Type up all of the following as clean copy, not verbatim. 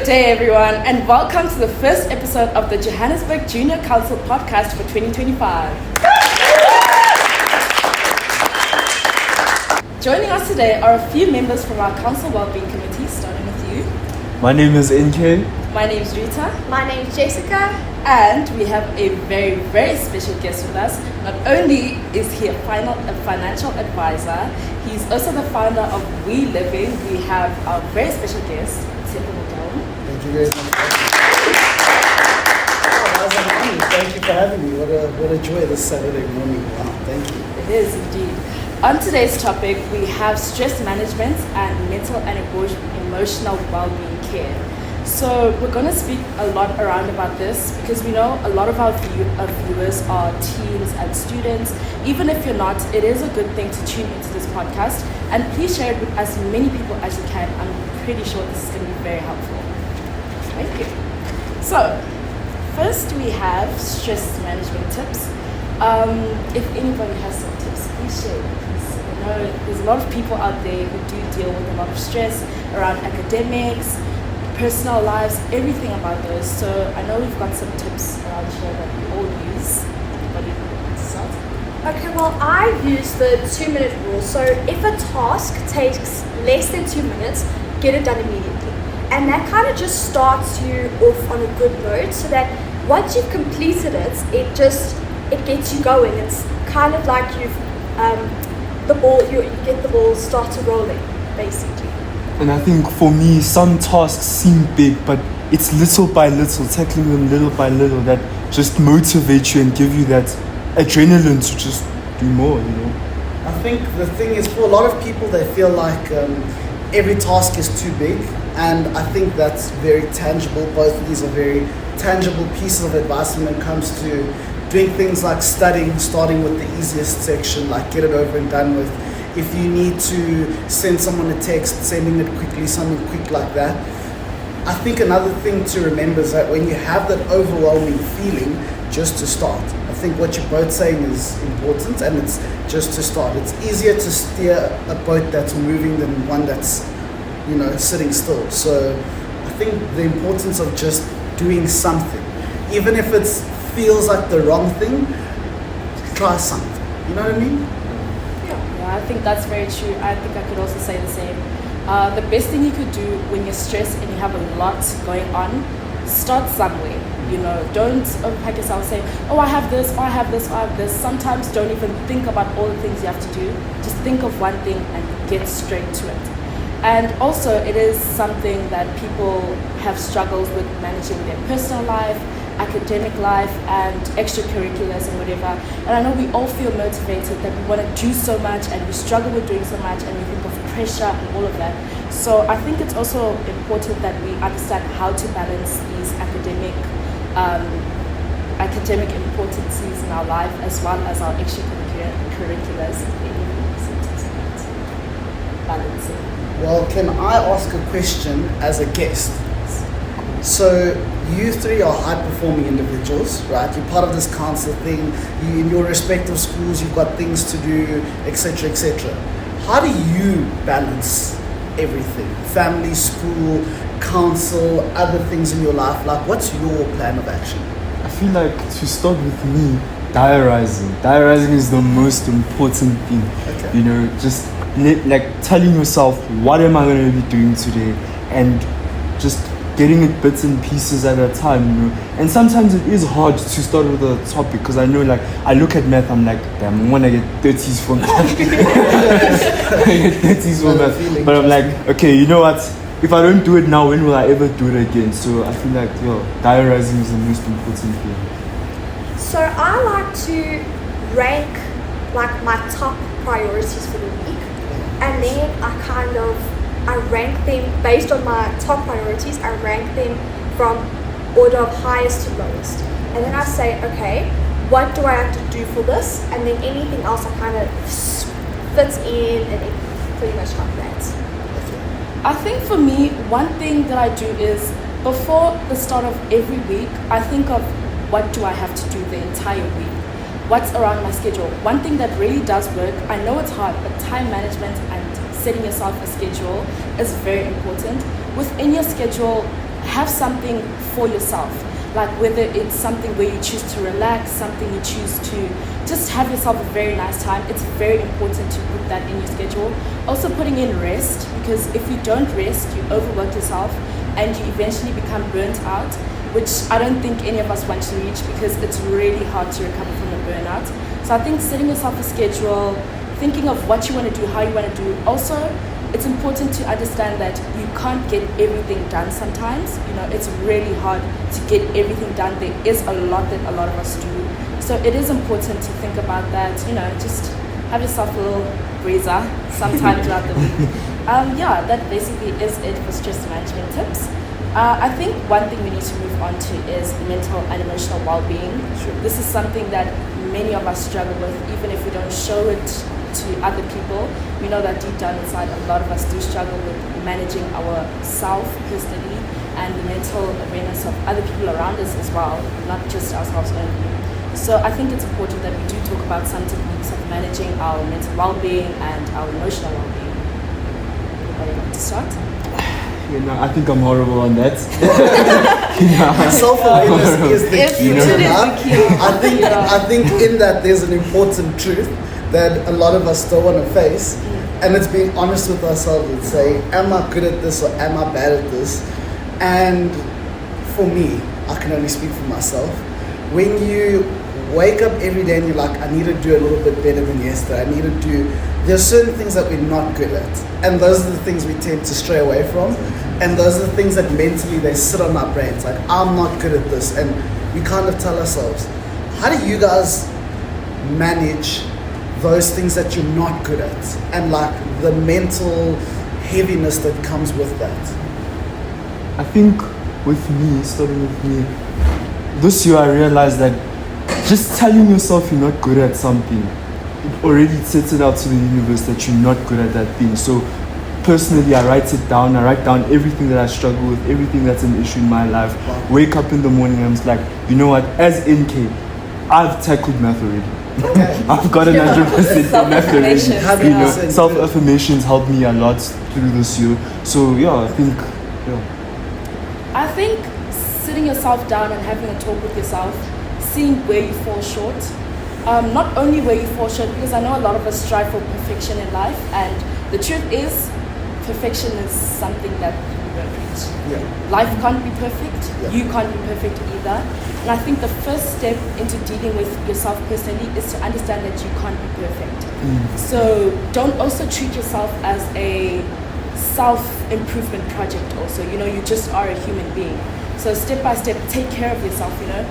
day, everyone, and welcome to the first episode of the Johannesburg Junior Council podcast for 2025. Joining us today are a few members from our Council Wellbeing Committee, starting with you. My name is NK. My name is Rita. My name is Jessica. And we have a very, very special guest with us. Not only is he a financial advisor, he's also the founder of We Living. We have our very special guest, StepA. Thank you very much. Thank you for having me. What a joy this Saturday morning. Wow, thank you. It is indeed. On today's topic, we have stress management and mental and emotional well-being care. So we're going to speak a lot around about this because we know a lot of our viewers are teens and students. Even if you're not, it is a good thing to tune into this podcast, and please share it with as many people as you can. I'm pretty sure this is going to be very helpful. Thank you. So first we have stress management tips. If anybody has some tips, please share it. I know there's a lot of people out there who do deal with a lot of stress around academics, personal lives, everything about those. So I know we've got some tips around here that we all use. Anybody want to start? Okay, well, I use the 2-minute rule. So if a task takes less than 2 minutes, get it done immediately. And that kind of just starts you off on a good note, so that once you've completed it, it gets you going. It's kind of like you get the ball started rolling, basically. And I think for me, some tasks seem big, but it's little by little, tackling them little by little, that just motivate you and give you that adrenaline to just do more, you know? I think the thing is, for a lot of people, they feel like every task is too big, and I think that's very tangible. Both of these are very tangible pieces of advice when it comes to doing things like studying, starting with the easiest section, like get it over and done with. If you need to send someone a text, sending it quickly, something quick like that. I think another thing to remember is that when you have that overwhelming feeling, just to start. I think what you're both saying is important, and it's just to start. It's easier to steer a boat that's moving than one that's, sitting still. So I think the importance of just doing something, even if it feels like the wrong thing, try something. You know what I mean? I think that's very true. I think I could also say the same. The best thing you could do when you're stressed and you have a lot going on, start somewhere. Don't overpack yourself saying, oh, I have this, or I have this, or I have this. Sometimes don't even think about all the things you have to do. Just think of one thing and get straight to it. And also, it is something that people have struggles with managing their personal life, academic life, and extracurriculars and whatever. And I know we all feel motivated, that we want to do so much and we struggle with doing so much, and we think of pressure and all of that. So I think it's also important that we understand how to balance these academic importances in our life as well as our extracurriculars. Balancing. Well, can I ask a question as a guest? So you three are high-performing individuals, right? You're part of this council thing. You, in your respective schools, you've got things to do, etc., etc. How do you balance everything? Family, school, council, other things in your life? Like, what's your plan of action? I feel like, to start with me, diarizing. Diarizing is the most important thing. Okay. Just telling yourself, what am I going to be doing today? And just getting it bits and pieces at a time, And sometimes it is hard to start with a topic, because I know, I look at math, I'm like, damn, I want to get 30s for math. I get 30s for math. But I'm like, okay, you know what? If I don't do it now, when will I ever do it again? So I feel like, diarizing is the most important thing. So I like to rank my top priorities for the week, and then I rank them based on my top priorities. I rank them from order of highest to lowest. And then I say, okay, what do I have to do for this? And then anything else I kind of fits in, and it pretty much like that. I think for me, one thing that I do is, before the start of every week, I think of what do I have to do the entire week? What's around my schedule? One thing that really does work, I know it's hard, but time management and setting yourself a schedule is very important. Within your schedule, have something for yourself. Like whether it's something where you choose to relax, something you choose to just have yourself a very nice time. It's very important to put that in your schedule. Also putting in rest, because if you don't rest, you overwork yourself and you eventually become burnt out, which I don't think any of us want to reach, because it's really hard to recover from a burnout. So I think setting yourself a schedule, thinking of what you want to do, how you want to do. Also, it's important to understand that you can't get everything done sometimes. You know, it's really hard to get everything done. There is a lot that a lot of us do. So it is important to think about that, you know, just have yourself a little breather sometime throughout the week. Yeah, that basically is it for stress management tips. I think one thing we need to move on to is mental and emotional well-being. Sure. This is something that many of us struggle with, even if we don't show it to other people. We know that deep down inside, a lot of us do struggle with managing ourselves personally and the mental awareness of other people around us as well, not just ourselves only. So I think it's important that we do talk about some techniques of managing our mental well-being and our emotional well-being. Are you going to start? You know, I think I'm horrible on that. Self-awareness is the key to It is the that. key. I think in that there's an important truth that a lot of us don't want to face, and it's being honest with ourselves and say, am I good at this or am I bad at this? And for me, I can only speak for myself. When you wake up every day and you're like, I need to do a little bit better than yesterday, there's certain things that we're not good at, and those are the things we tend to stray away from, and those are the things that mentally they sit on our brains, like, I'm not good at this, and we kind of tell ourselves, how do you guys manage those things that you're not good at, and like the mental heaviness that comes with that? I think starting with me, this year I realized that just telling yourself you're not good at something, it already sets it out to the universe that you're not good at that thing. So personally, I write it down. I write down everything that I struggle with, everything that's an issue in my life. Wow. Wake up in the morning and it's like, you know what, as NK, I've tackled math already. Okay. I've got 100% for math already. Self-affirmations, You know, yeah. self-affirmations helped me a lot through this year. So yeah, I think, I think sitting yourself down and having a talk with yourself, seeing where you fall short. Not only where you fall short, because I know a lot of us strive for perfection in life, and the truth is, perfection is something that we won't reach. Yeah. Life can't be perfect. Yeah. You can't be perfect either. And I think the first step into dealing with yourself personally is to understand that you can't be perfect. So don't also treat yourself as a self-improvement project also. You know, you just are a human being. So step by step, take care of yourself, you know.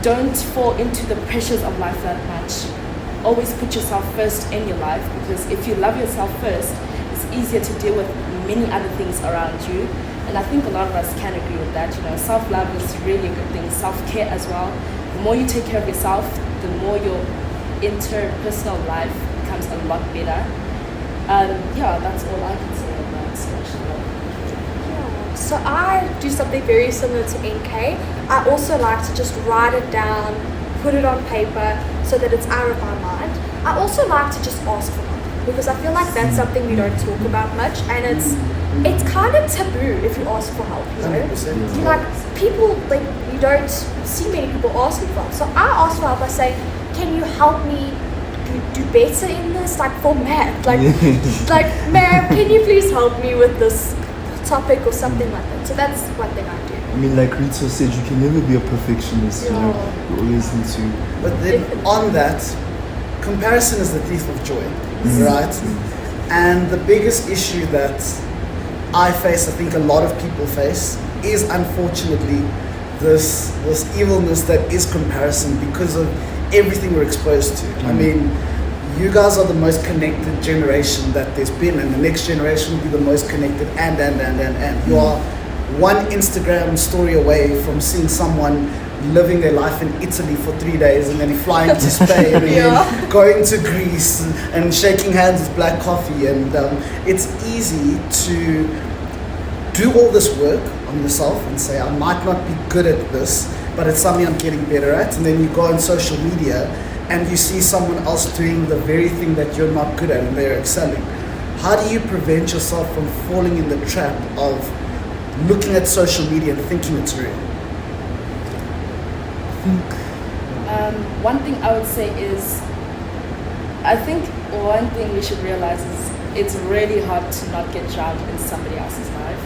Don't fall into the pressures of life that much. Always put yourself first in your life, because if you love yourself first, it's easier to deal with many other things around you. And I think a lot of us can agree with that. You know, self-love is really a good thing. Self-care as well. The more you take care of yourself, the more your interpersonal life becomes a lot better. Yeah, that's all I can say about social love. So I do something very similar to NK. I also like to just write it down, put it on paper so that it's out of my mind. I also like to just ask for help, because I feel like that's something we don't talk about much, and it's kind of taboo if you ask for help, you know? 100%. You like people, like, you don't see many people asking for help. So I ask for help. I say, can you help me do better in this, like for math? Like, like, ma'am, can you please help me with this topic or something like that? So that's one thing I do. I mean, like Rita said, you can never be a perfectionist. You know, you always need to. But then on that, comparison is the thief of joy, right? And the biggest issue that I face, I think a lot of people face, is unfortunately this evilness that is comparison, because of everything we're exposed to. I mean, you guys are the most connected generation that there's been, and the next generation will be the most connected, and. You are one Instagram story away from seeing someone living their life in Italy for 3 days, and then flying to Spain, and then going to Greece, and shaking hands with black coffee. And it's easy to do all this work on yourself and say, I might not be good at this, but it's something I'm getting better at. And then you go on social media and you see someone else doing the very thing that you're not good at, and they're excelling. How do you prevent yourself from falling in the trap of looking at social media and thinking it's real? I think One thing I would say is, I think one thing we should realize is it's really hard to not get drowned in somebody else's life.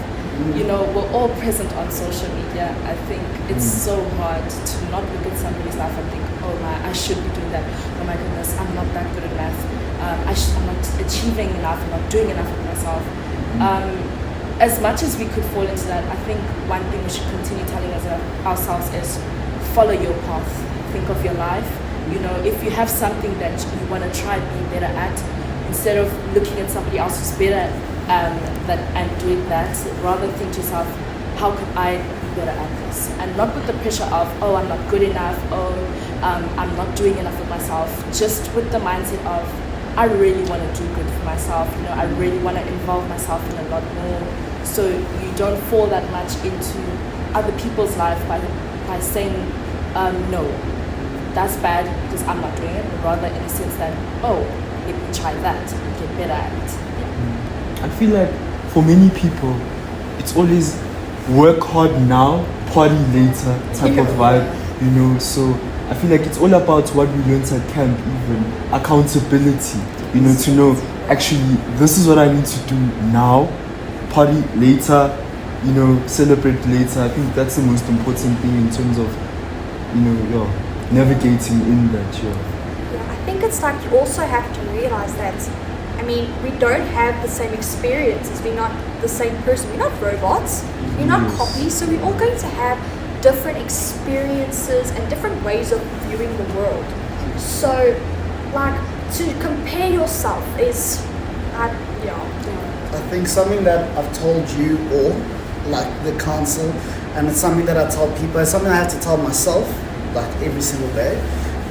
You know, we're all present on social media. I think it's so hard to not look at somebody's life and think, oh my, I should be doing that. Oh my goodness, I'm not that good at math. I'm not achieving enough. I'm not doing enough of myself. As much as we could fall into that, I think one thing we should continue telling ourselves is follow your path. Think of your life. You know, if you have something that you want to try being better at, instead of looking at somebody else who's better and doing that, rather think to yourself, how could I be better at this? And not with the pressure of, oh, I'm not good enough, oh, I'm not doing enough of myself. Just with the mindset of, I really want to do good for myself. You know, I really want to involve myself in a lot more. So you don't fall that much into other people's life by saying, no, that's bad because I'm not doing it. But rather in a sense that, oh, let me try that and get better at it. I feel like for many people, it's always work hard now, party later type of vibe, you know. So I feel like it's all about what we learned at camp, even accountability, you know, to know actually this is what I need to do now, party later, you know, celebrate later. I think that's the most important thing in terms of, you know, navigating in that. Yeah, I think it's like you also have to realize that, I mean, we don't have the same experiences. We're not the same person. We're not robots. We're not copies. So we're all going to have different experiences and different ways of viewing the world. So, like, to compare yourself is, I think something that I've told you all, like the council, and it's something that I tell people, it's something I have to tell myself, like every single day,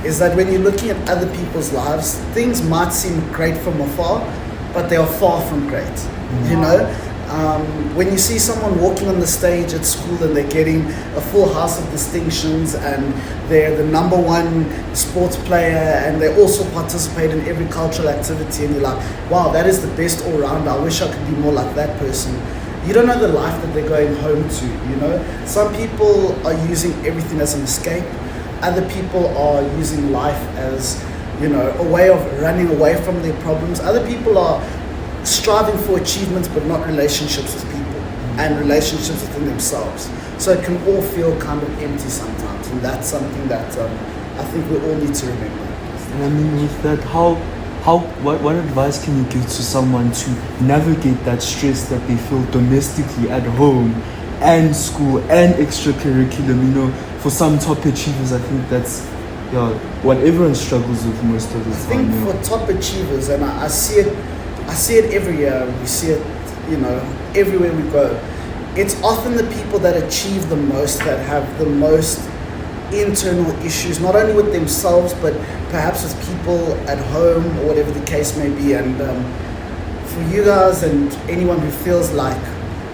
is that when you're looking at other people's lives, things might seem great from afar, but they are far from great. You know, when you see someone walking on the stage at school and they're getting a full house of distinctions and they're the number one sports player and they also participate in every cultural activity, and you're like, wow, that is the best all round. I wish I could be more like that person. You don't know the life that they're going home to, you know. Some people are using everything as an escape. Other people are using life as, you know, a way of running away from their problems. Other people are striving for achievements but not relationships with people and relationships within themselves. So it can all feel kind of empty sometimes, and that's something that I think we all need to remember. And I mean, with that, what advice can you give to someone to navigate that stress that they feel domestically at home and school and extracurriculum? You know, for some top achievers, I think that's what everyone struggles with most of the time. I think for top achievers, and I see it every year. We see it, you know, everywhere we go. It's often the people that achieve the most that have the most internal issues, not only with themselves, but perhaps with people at home or whatever the case may be. And for you guys and anyone who feels like,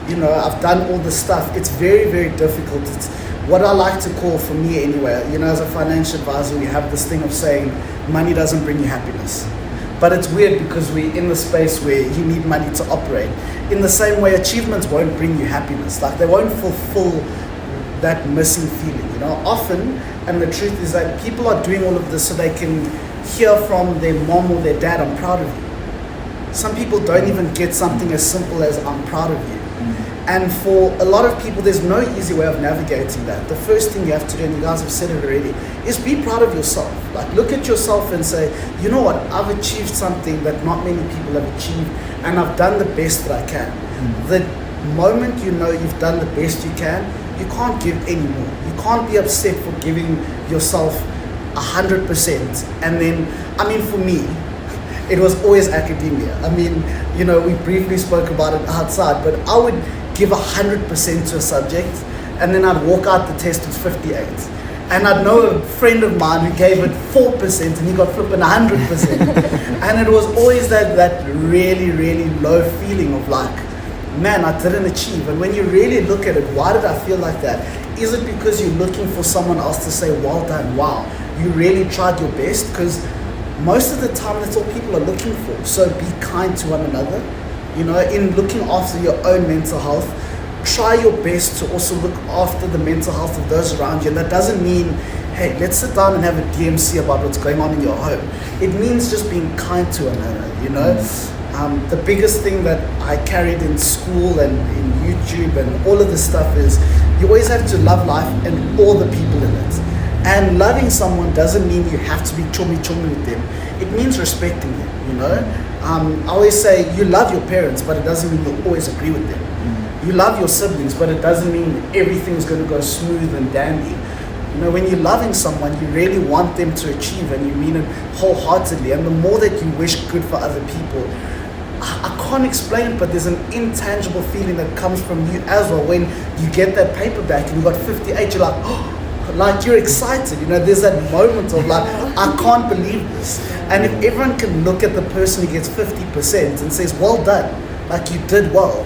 you know, I've done all this stuff, it's very, very difficult. It's what I like to call, for me anyway, you know, as a financial advisor, we have this thing of saying money doesn't bring you happiness. But it's weird because we're in the space where you need money to operate. In the same way, achievements won't bring you happiness. Like, they won't fulfill that missing feeling, you know. Often, and the truth is that people are doing all of this so they can hear from their mom or their dad, I'm proud of you. Some people don't even get something as simple as I'm proud of you. And for a lot of people, there's no easy way of navigating that. The first thing you have to do, and you guys have said it already, is be proud of yourself. Like, look at yourself and say, you know what, I've achieved something that not many people have achieved, and I've done the best that I can. The moment you know you've done the best you can, you can't give any more. You can't be upset for giving yourself 100%. And then, I mean, for me, it was always academia. I mean, you know, we briefly spoke about it outside, but I would give 100% to a subject, and then I'd walk out the test with 58. And I'd know a friend of mine who gave it 4% and he got flipping 100%. And it was always that really, really low feeling of like, man, I didn't achieve. And when you really look at it, why did I feel like that? Is it because you're looking for someone else to say, well done, wow, you really tried your best? Because most of the time, that's all people are looking for. So be kind to one another. You know, in looking after your own mental health, try your best to also look after the mental health of those around you. And that doesn't mean, hey, let's sit down and have a DMC about what's going on in your home. It means just being kind to one another, you know. The biggest thing that I carried in school and in YouTube and all of this stuff is you always have to love life and all the people in it. And loving someone doesn't mean you have to be chummy with them. It means respecting them, you know. I always say you love your parents, but it doesn't mean you always agree with them. You love your siblings, but it doesn't mean everything's going to go smooth and dandy. You know, when you're loving someone, you really want them to achieve and you mean it wholeheartedly. And the more that you wish good for other people, I can't explain it, but there's an intangible feeling that comes from you as well. When you get that paper back and you got 58, you're like, oh, like you're excited. You know, there's that moment of like, I can't believe this. And if everyone can look at the person who gets 50% and says, well done, like you did well,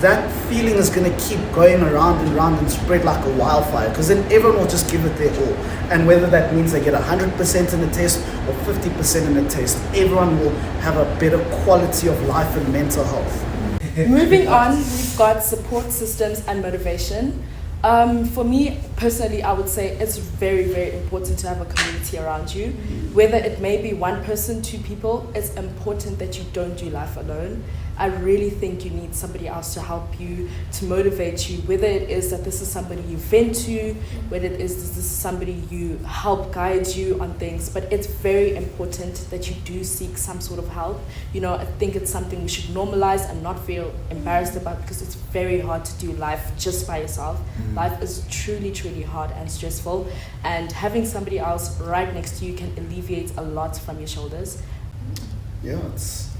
that feeling is going to keep going around and around and spread like a wildfire, because then everyone will just give it their all. And whether that means they get 100% in a test or 50% in a test, everyone will have a better quality of life and mental health. Moving on, we've got support systems and motivation. For me personally, I would say it's very, very important to have a community around you. Whether it may be one person, two people, it's important that you don't do life alone. I really think you need somebody else to help you, to motivate you, whether it is that this is somebody you vent to, whether it is this is somebody you help guide you on things. But it's very important that you do seek some sort of help. You know, I think it's something we should normalize and not feel embarrassed about, because it's very hard to do life just by yourself. Life is truly, truly hard and stressful, and having somebody else right next to you can alleviate a lot from your shoulders. Yeah, it's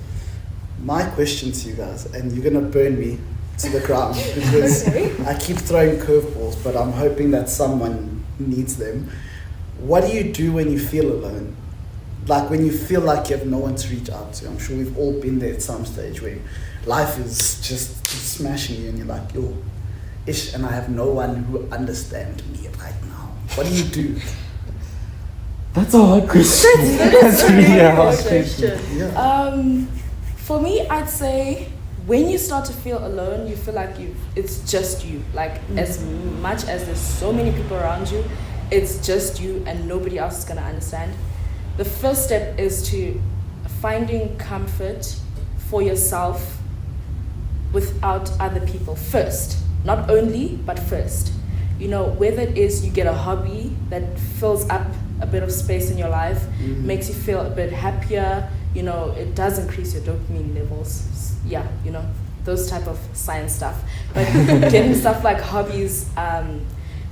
my question to you guys, and you're gonna burn me to the ground because I keep throwing curveballs, but I'm hoping that someone needs them. What do you do when you feel alone? Like when you feel like you have no one to reach out to? I'm sure we've all been there at some stage where life is just smashing you and you're like, yo, ish, and I have no one who understands me right now. What do you do? That's a hard question. That's really a hard question. Yeah. For me, I'd say when you start to feel alone, you feel like it's just you. Like as much as there's so many people around you, it's just you and nobody else is gonna understand. The first step is to finding comfort for yourself without other people first. Not only, but first. You know, whether it is you get a hobby that fills up a bit of space in your life, makes you feel a bit happier, you know, it does increase your dopamine levels. Yeah, you know, those type of science stuff. But getting stuff like hobbies,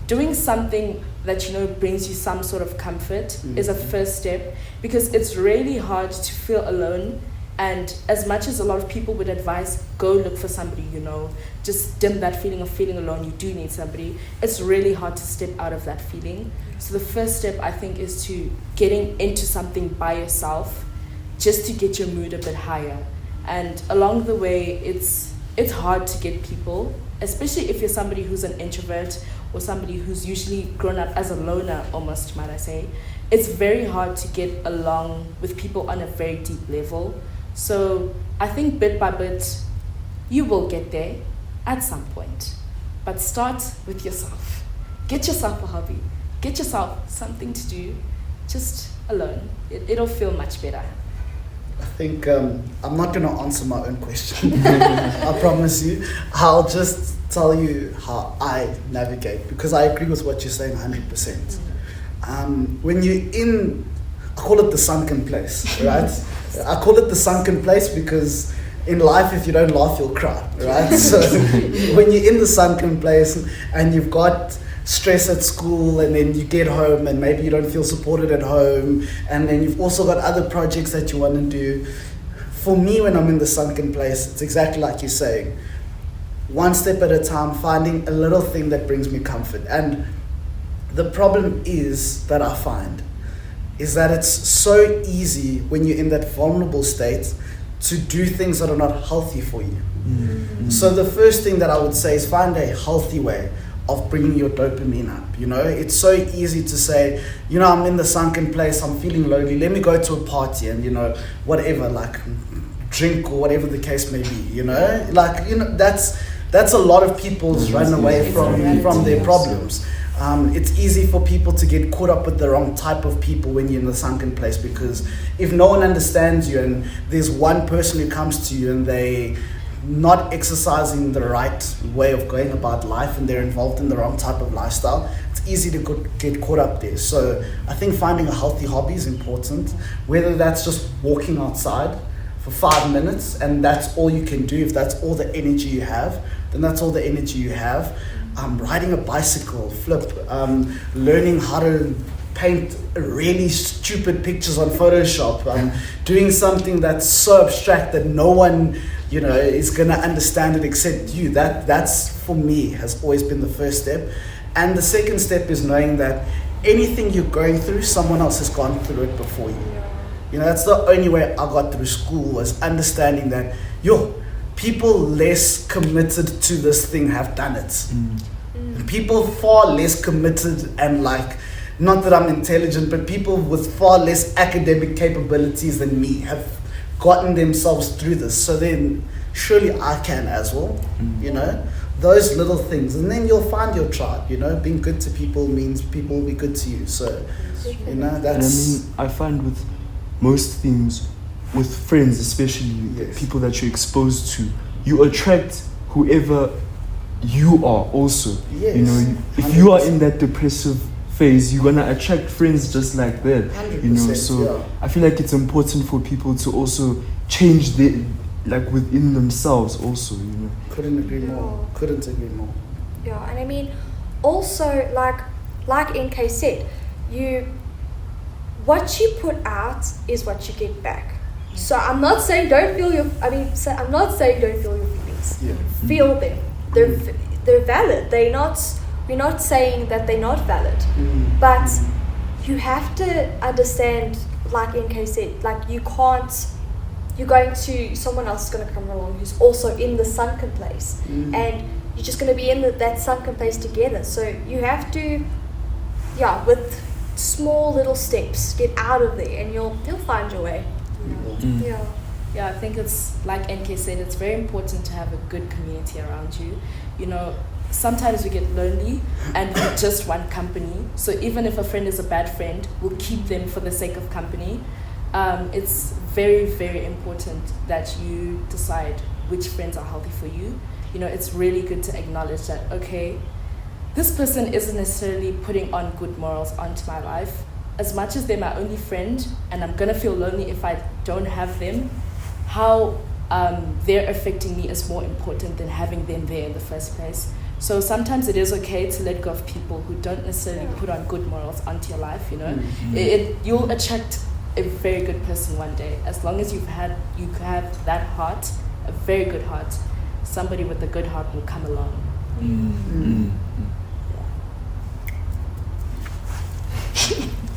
doing something that, you know, brings you some sort of comfort is a first step, because it's really hard to feel alone. And as much as a lot of people would advise, go look for somebody, you know, just dim that feeling of feeling alone, you do need somebody. It's really hard to step out of that feeling. So the first step, I think, is to getting into something by yourself, just to get your mood a bit higher. And along the way, it's hard to get people, especially if you're somebody who's an introvert or somebody who's usually grown up as a loner, almost, might I say. It's very hard to get along with people on a very deep level. So I think bit by bit, you will get there at some point. But start with yourself. Get yourself a hobby. Get yourself something to do, just alone. It'll feel much better. I think I'm not going to answer my own question. I promise you. I'll just tell you how I navigate, because I agree with what you're saying 100%. When you're in, I call it the sunken place, right? I call it the sunken place because in life, if you don't laugh, you'll cry, right? So when you're in the sunken place and you've got stress at school, and then you get home and maybe you don't feel supported at home, and then you've also got other projects that you want to do. For me, when I'm in the sunken place, it's exactly like you're saying. One step at a time, finding a little thing that brings me comfort. And the problem is that I find is that it's so easy when you're in that vulnerable state to do things that are not healthy for you. So the first thing that I would say is find a healthy way of bringing your dopamine up. You know, it's so easy to say, you know, I'm in the sunken place, I'm feeling lonely, let me go to a party and, you know, whatever, like drink or whatever the case may be, you know, like, you know, that's That's a lot of people's run away from their problems. It's easy for people to get caught up with the wrong type of people when you're in the sunken place, because if no one understands you and there's one person who comes to you and they not exercising the right way of going about life and they're involved in the wrong type of lifestyle, it's easy to get caught up there. So I think finding a healthy hobby is important, whether that's just walking outside for 5 minutes and that's all you can do. If that's all the energy you have, then that's all the energy you have. Riding a bicycle, learning how to paint really stupid pictures on Photoshop, doing something that's so abstract that no one, is gonna understand it except you. That's for me has always been the first step. And the second step is knowing that anything you're going through, someone else has gone through it before you. That's the only way I got through school, was understanding that people less committed to this thing have done it. People far less committed and not that I'm intelligent, but people with far less academic capabilities than me have gotten themselves through this. So then surely I can as well, those little things. And then you'll find your tribe, being good to people means people will be good to you. So, that's... And I find with most things, with friends especially, people that you're exposed to, you attract whoever you are also. Yes, if you are in that depressive phase, you're gonna attract friends just like that. 100%, so I feel like it's important for people to also change within themselves also. Couldn't agree more. Yeah, and also like NK said, what you put out is what you get back. So I'm not saying don't feel your feelings. Yeah. Feel them. They're valid. We're not saying that they're not valid. But you have to understand, like NK said, you're going to, someone else is going to come along who's also in the sunken place. And you're just going to be in that sunken place together. So you have to, with small little steps, get out of there and you'll find your way. Yeah, I think it's like NK said, it's very important to have a good community around you. Sometimes we get lonely and we just want company. So even if a friend is a bad friend, we'll keep them for the sake of company. It's very, very important that you decide which friends are healthy for you. It's really good to acknowledge that, okay, this person isn't necessarily putting on good morals onto my life. As much as they're my only friend and I'm gonna feel lonely if I don't have them, how they're affecting me is more important than having them there in the first place. So sometimes it is okay to let go of people who don't necessarily put on good morals onto your life. You'll attract a very good person one day, as long as you have that heart, a very good heart. Somebody with a good heart will come along.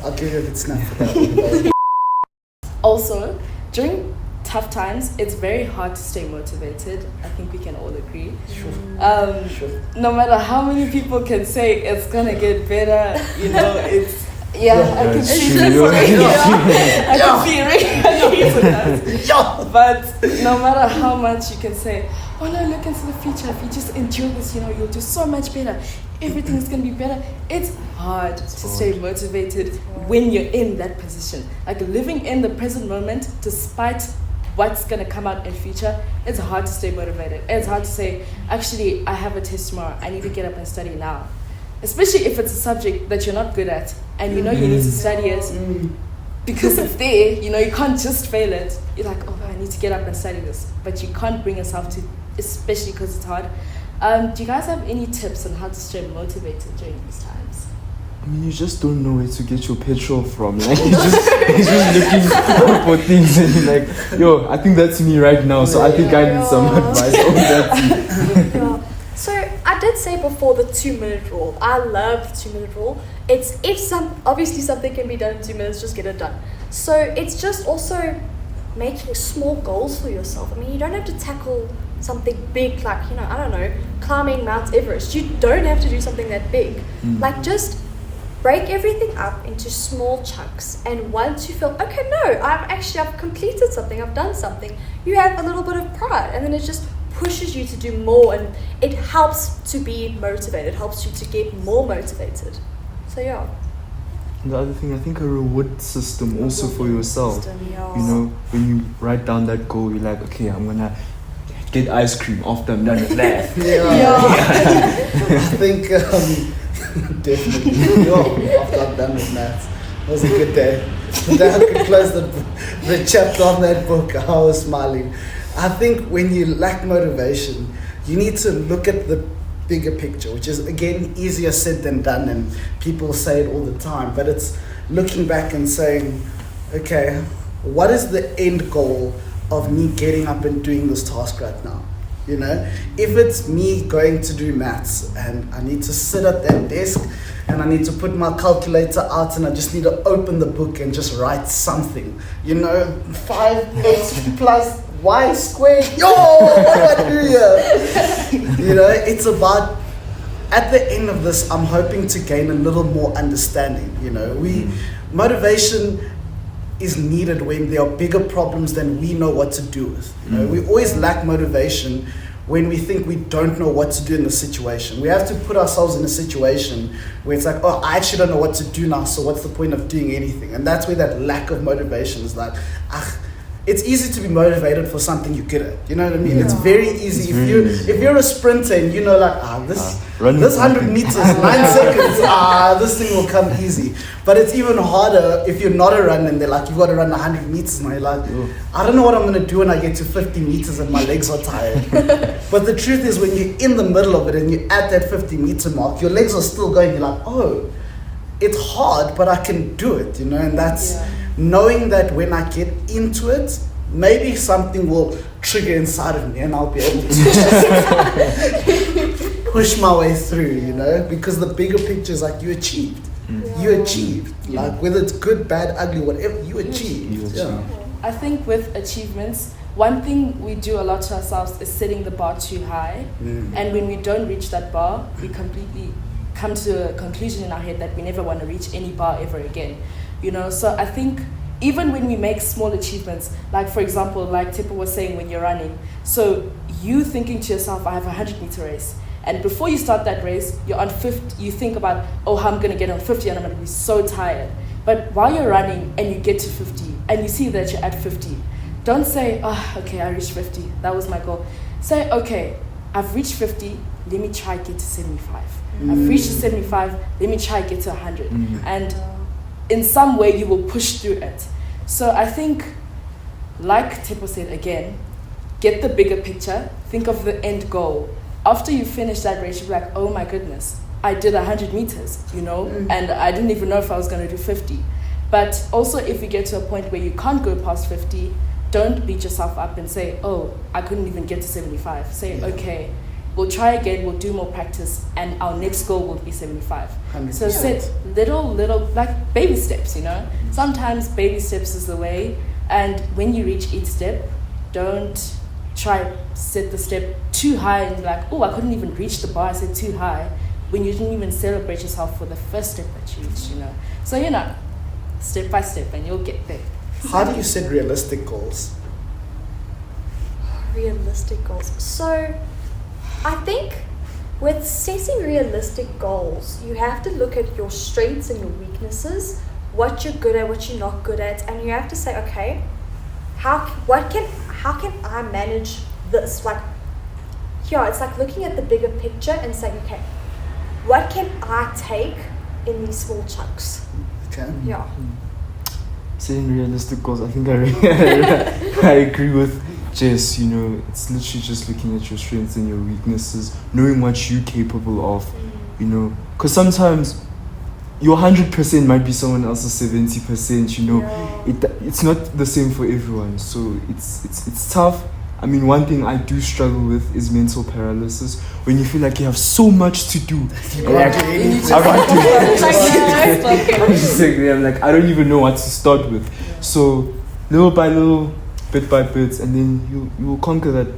I'll give you a good snap for that. Also, during tough times, it's very hard to stay motivated. I think we can all agree. Sure. No matter how many people can say it's gonna get better, it's I can see it. I can see it. But no matter how much you can say, oh no, look into the future. If you just endure this, you'll do so much better. Everything's gonna be better. It's hard to stay motivated when you're in that position. Living in the present moment, despite what's gonna come out in future, it's hard to stay motivated. It's hard to say, actually, I have a test tomorrow. I need to get up and study now. Especially if it's a subject that you're not good at and you need to study it because it's there, you can't just fail it. You're like, oh, I need to get up and study this. But you can't bring yourself to, especially because it's hard. Do you guys have any tips on how to stay motivated during these times? You just don't know where to get your petrol from. You're just looking for things and you're like, I think that's me right now. So I think I need some advice on that. So I did say before the 2-minute rule. I love the 2-minute rule. It's obviously something can be done in 2 minutes, just get it done. So it's just also making small goals for yourself. You don't have to tackle something big like, I don't know, climbing Mount Everest. You don't have to do something that big. Just break everything up into small chunks, and once you feel, okay, no, I've completed something, I've done something, you have a little bit of pride, and then it's just pushes you to do more, and it helps to be motivated. It helps you to get more motivated. So yeah. And the other thing, I think a reward system also for yourself. Yeah. You know, when you write down that goal, you're like, okay, I'm gonna get ice cream after I'm done with that. I think definitely. After I'm done with maths, it was a good day. The day I could close the chapter on that book, I was smiling. I think when you lack motivation, you need to look at the bigger picture, which is again easier said than done, and people say it all the time, but it's looking back and saying, okay, what is the end goal of me getting up and doing this task right now? You know, if it's me going to do maths and I need to sit at that desk and I need to put my calculator out and I just need to open the book and just write something, you know, 5x plus y squared, yo, what do I do here? You know, it's about, at the end of this, I'm hoping to gain a little more understanding. You know, motivation is needed when there are bigger problems than we know what to do with. You know, we always lack motivation when we think we don't know what to do in the situation. We have to put ourselves in a situation where it's like, oh, I actually don't know what to do now, so what's the point of doing anything? And that's where that lack of motivation is like, it's easy to be motivated for something you're good at. You know what I mean? Yeah. It's very easy. If you're a sprinter and you know, like, this 100 meters, 9 seconds, this thing will come easy. But it's even harder if you're not a runner and they're like, you've got to run 100 meters. And you're like, I don't know what I'm going to do when I get to 50 meters and my legs are tired. But the truth is, when you're in the middle of it and you're at that 50 meter mark, your legs are still going. You're like, oh, it's hard, but I can do it, you know? And that's... knowing that when I get into it, maybe something will trigger inside of me and I'll be able to push my way through, you know, because the bigger picture is like you achieved. You achieved. Like whether it's good, bad, ugly, whatever, you achieved. I think with achievements, one thing we do a lot to ourselves is setting the bar too high. And when we don't reach that bar, we completely come to a conclusion in our head that we never want to reach any bar ever again. You know, so I think even when we make small achievements, like for example, like StepA was saying when you're running, so you thinking to yourself, I have a 100-meter race, and before you start that race, you're on 50, you think about, oh, how I'm going to get on 50 and I'm going to be so tired. But while you're running and you get to 50 and you see that you're at 50, don't say, oh, okay, I reached 50, that was my goal. Say, okay, I've reached 50, let me try get to 75. I've reached 75, let me try get to 100. And in some way you will push through it. So I think, like StepA said again, get the bigger picture, think of the end goal. After you finish that race, you'll be like, oh my goodness, I did 100 meters, you know, and I didn't even know if I was going to do 50. But also if you get to a point where you can't go past 50, don't beat yourself up and say, oh, I couldn't even get to 75. Say, okay, we'll try again, we'll do more practice, and our next goal will be 75. 100%. So set little, like baby steps, you know? Sometimes baby steps is the way, and when you reach each step, don't try set the step too high and be like, oh, I couldn't even reach the bar, I set too high, when you didn't even celebrate yourself for the first step that you reached, you know? So, you know, step by step, and you'll get there. How do you set realistic goals? Realistic goals. So, I think with setting realistic goals, you have to look at your strengths and your weaknesses, what you're good at, what you're not good at, and you have to say, okay, how can I manage this? Like, yeah, it's like looking at the bigger picture and saying, okay, what can I take in these small chunks? Okay. Yeah. Setting realistic goals, I think I agree with Jess, you know, it's literally just looking at your strengths and your weaknesses, knowing what you're capable of, you know, because sometimes your 100% might be someone else's 70%, you know, it's not the same for everyone, so it's tough. I mean, one thing I do struggle with is mental paralysis, when you feel like you have so much to do. I'm like, I don't even know what to start with. So little by little, bit by bit, and then you will conquer that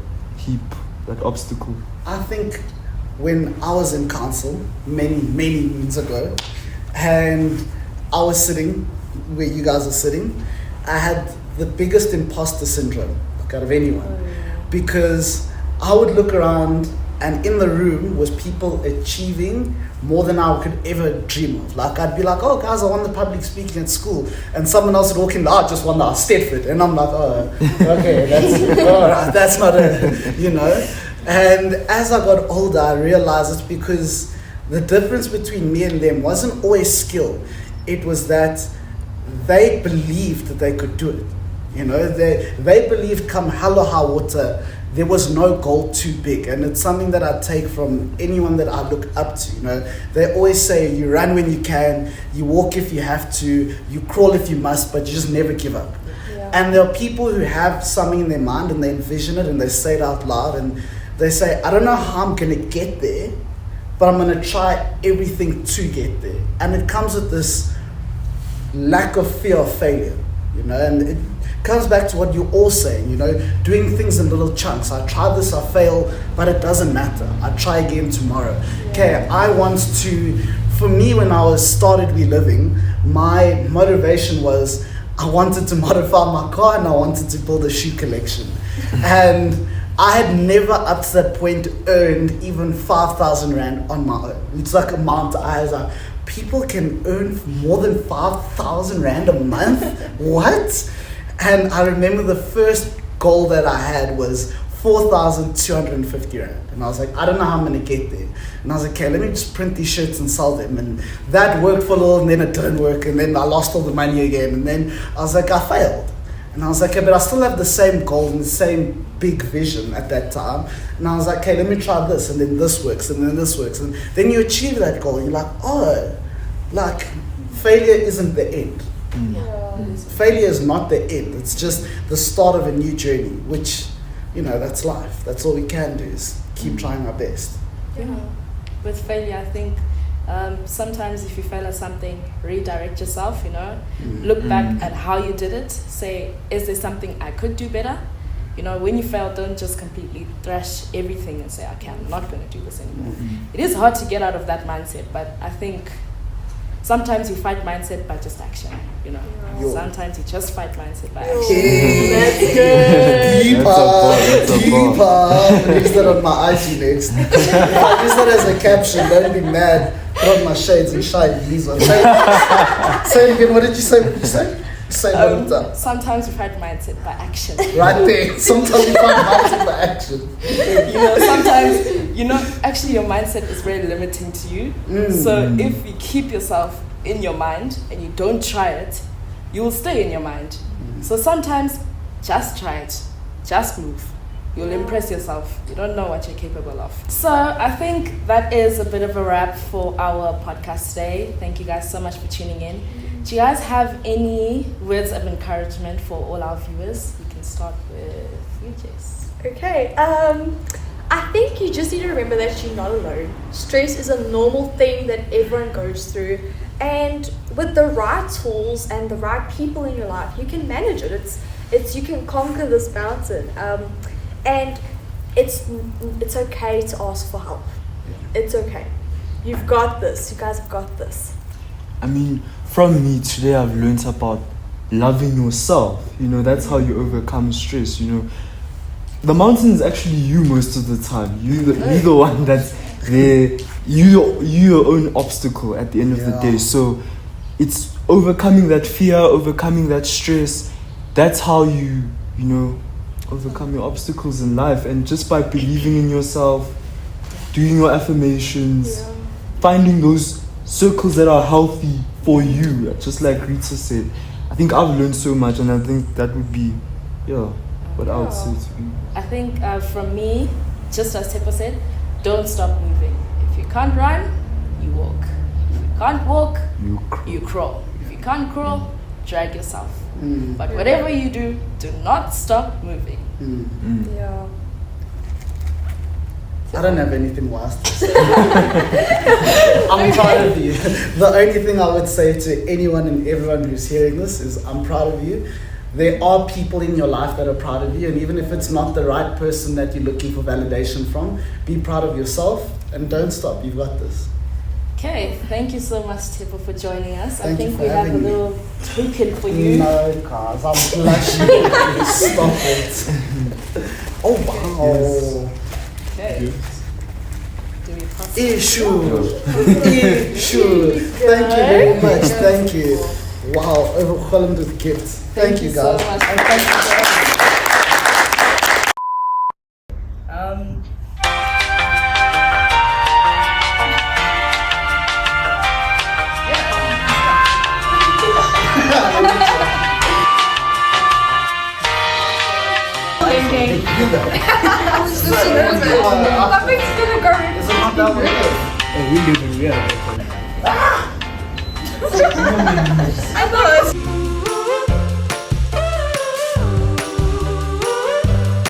that obstacle. I think when I was in council many moons ago, and I was sitting where you guys are sitting, I had the biggest imposter syndrome out of anyone, because I would look around, and in the room was people achieving more than I could ever dream of. Like, I'd be like, oh guys, I won the public speaking at school, and someone else would walk in, I just won the Stepford, and I'm like, oh, okay, that's all right, that's not a, you know. And as I got older, I realized it's because the difference between me and them wasn't always skill. It was that they believed that they could do it. You know, they believed come hell or high water, there was no goal too big. And it's something that I take from anyone that I look up to. You know, they always say you run when you can, you walk if you have to, you crawl if you must, but you just never give up. Yeah. And there are people who have something in their mind and they envision it and they say it out loud and they say, I don't know how I'm going to get there, but I'm going to try everything to get there. And it comes with this lack of fear of failure, you know, and it comes back to what you're all saying, you know, doing things in little chunks. I try this, I fail, but it doesn't matter. I try again tomorrow. Okay, I want to, for me, when I started reliving, my motivation was I wanted to modify my car and I wanted to build a shoe collection. And I had never up to that point earned even 5,000 Rand on my own. It's like a amount I was like, people can earn more than 5,000 Rand a month? What? And I remember the first goal that I had was 4,250 Rand. And I was like, I don't know how I'm going to get there. And I was like, okay, let me just print these shirts and sell them. And that worked for a little, and then it didn't work. And then I lost all the money again. And then I was like, I failed. And I was like, okay, but I still have the same goal and the same big vision at that time. And I was like, okay, let me try this. And then this works. And then this works. And then you achieve that goal. And you're like, oh, like failure isn't the end. Failure is not the end. It's just the start of a new journey, which, you know, that's life. That's all we can do is keep trying our best. Yeah. With failure, I think sometimes if you fail at something, redirect yourself, you know, look back at how you did it, say, is there something I could do better? You know, when you fail, don't just completely thrash everything and say, okay, I'm not going to do this anymore. It is hard to get out of that mindset, but I think sometimes you fight mindset by just action, you know. Yo. Sometimes you just fight mindset by Yo. action. That's good. Deeper. I'll use that on my IG next. If I use that as a caption, don't be mad. Put on my shades and shine, please. Say it again. What did you say? What did you say? Say it one time. Sometimes you fight mindset by action. Right there. Sometimes you find mindset by action. You know, sometimes, you know, actually your mindset is very limiting to you. So if you keep yourself in your mind and you don't try it, you will stay in your mind. So sometimes just try it, just move. You'll impress yourself. You don't know what you're capable of. So I think that is a bit of a wrap for our podcast today. Thank you guys so much for tuning in. Do you guys have any words of encouragement for all our viewers? We can start with you, Jess. Okay, I think you just need to remember that you're not alone. Stress is a normal thing that everyone goes through, and with the right tools and the right people in your life, you can manage it. It's you can conquer this mountain, and it's okay to ask for help. It's okay. You've got this. You guys have got this. I mean, from me today, I've learned about loving yourself. You know, that's how you overcome stress. You know, the mountain is actually you most of the time. You're the one that's there. You your own obstacle at the end of the day. So it's overcoming that fear, overcoming that stress. That's how you know, overcome your obstacles in life. And just by believing in yourself, doing your affirmations, finding those circles that are healthy for you, just like Rita said. I think I've learned so much, and I think that would be, what I would say to you. I think from me, just as StepA said, don't stop moving. If you can't run, you walk. If you can't walk, you crawl. If you can't crawl, drag yourself. But whatever you do not stop moving. Yeah. I don't have anything worse to say. I'm proud of you. The only thing I would say to anyone and everyone who's hearing this is I'm proud of you. There are people in your life that are proud of you, and even if it's not the right person that you're looking for validation from, be proud of yourself and don't stop. You've got this. Okay, thank you so much, StepA, for joining us. Thank I you think for we have a having me. little token for you. No, cars. I'm blushing. Stop it. Oh, wow. Yes. Okay. Do we pass? Issue. Thank you very much. Thank you. Wow, overwhelmed with gifts. Thank you guys. so much. And thank you.